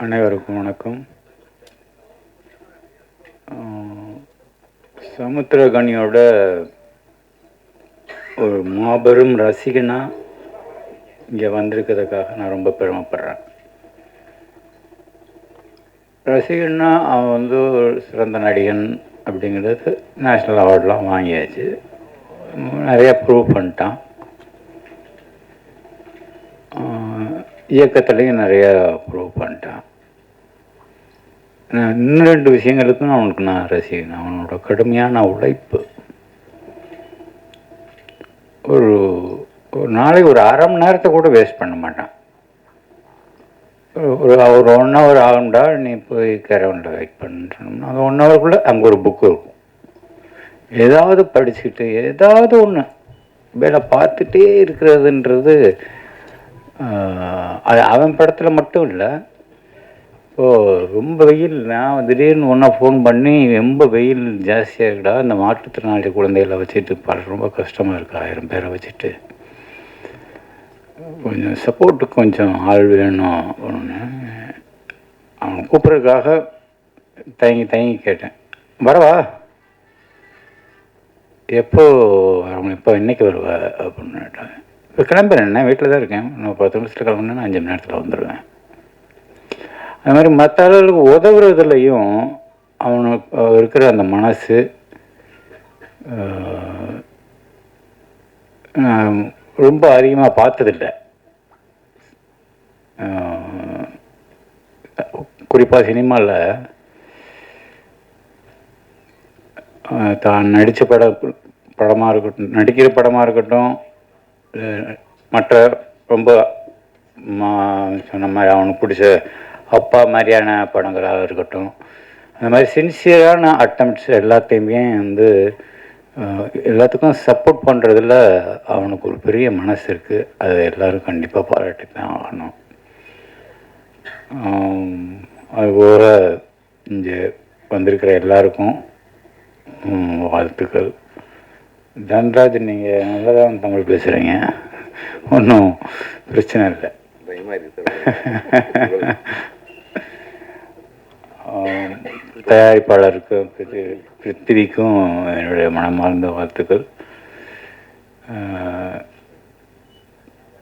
அனைவருக்கும் வணக்கம். சமுத்திரகனியோட ஒரு மாபெரும் ரசிகனாக இங்கே வந்திருக்கிறதுக்காக நான் ரொம்ப பெருமைப்படுறேன். ரசிகன்னா அவன் வந்து ஒரு சிறந்த நடிகன் அப்படிங்கிறது நேஷ்னல் அவார்டெலாம் வாங்கியாச்சு, நிறையா ப்ரூவ் பண்ணிட்டான். இயக்கத்துலேயும் நிறையா ப்ரூவ் பண்ணிட்டான். இன்னும் 2 விஷயங்களுக்கும் அவனுக்கு நான் ரசிகன். அவனோட கடுமையான உழைப்பு. ஒரு நாளைக்கு ஒரு அரை மணி நேரத்தை கூட வேஸ்ட் பண்ண மாட்டான். ஒரு 1 ஹவர் ஆகும்டா நீ போய் கேரவனில் வெயிட் பண்ணுறோம்னா அந்த 1 ஹவருக்குள்ளே அங்கே ஒரு புக்கு இருக்கும். ஏதாவது படிச்சுக்கிட்டு ஏதாவது ஒன்று வேலை பார்த்துட்டே இருக்கிறதுன்றது அது அவன் படத்தில் மட்டும் இல்லை. ரொம்ப வெயில், நான் திடீர்னு ஒன்றா ஃபோன் பண்ணி ரொம்ப வெயில் ஜாஸ்தியாக இருக்குடா, இந்த மாற்றுத்திறனாளி குழந்தைகளை வச்சுட்டு ரொம்ப கஷ்டமாக இருக்குது, 1000 பேரை வச்சுட்டு கொஞ்சம் சப்போர்ட்டுக்கு கொஞ்சம் ஆள் வேணும் ஒன்று. அவன் கூப்பிட்றதுக்காக தயங்கி கேட்டேன், வரவா, எப்போ அவன் இப்போ இன்றைக்கி வருவா அப்படின்னு கேட்டாங்க. இப்போ கிளம்புறேன், என்ன வீட்டில் தான் இருக்கேன், இன்னும் 10 நிமிஷத்தில் கிளம்புனா 5 மணி நேரத்தில் வந்துடுவேன். அது மாதிரி மற்ற ஆளுகளுக்கு உதவுறதுலையும் அவனுக்கு இருக்கிற அந்த மனசு ரொம்ப அதிகமாக பார்த்ததில்லை. குறிப்பாக சினிமாவில் தான் நடித்த படமாக இருக்கட்டும், நடிக்கிற படமாக இருக்கட்டும், மற்ற ரொம்ப சொன்ன மாதிரி அவனுக்கு பிடிச்ச அப்பா மாதிரியான படங்களாக இருக்கட்டும், அந்த மாதிரி சின்சியரான அட்டம்ப்ட்ஸ் எல்லாத்தையுமே வந்து எல்லாத்துக்கும் சப்போர்ட் பண்ணுறதுல அவனுக்கு ஒரு பெரிய மனசு இருக்குது. அதை எல்லோரும் கண்டிப்பாக பாராட்டி தான் ஆகணும். அதுபோல் இங்கே வந்திருக்கிற எல்லாருக்கும் வாழ்த்துக்கள். தன்ராஜ், நீங்கள் நல்லா தான் தமிழ் பேசுகிறீங்க, ஒன்றும் பிரச்சனை இல்லை. தயாரிப்பாளருக்கு பிருத்திவிக்கும் என்னுடைய மனமார்ந்த வாழ்த்துக்கள்.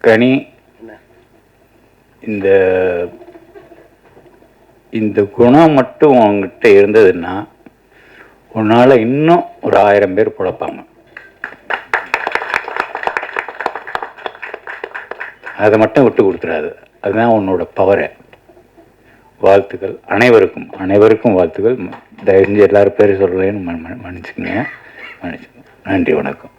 கனி, இந்த குணம் மட்டும் உங்ககிட்ட இருந்ததுன்னா உன்னால் இன்னும் ஒரு 1000 பேர் பிழைப்பாங்க. அதை மட்டும் விட்டு கொடுத்துடாது, அதுதான் உன்னோட பவரை. வாழ்த்துக்கள் அனைவருக்கும் வாழ்த்துக்கள். தயவு செஞ்சு எல்லாரும் பேர் சொல்கிறேன்னு மன்னிச்சுக்கோங்க. நன்றி, வணக்கம்.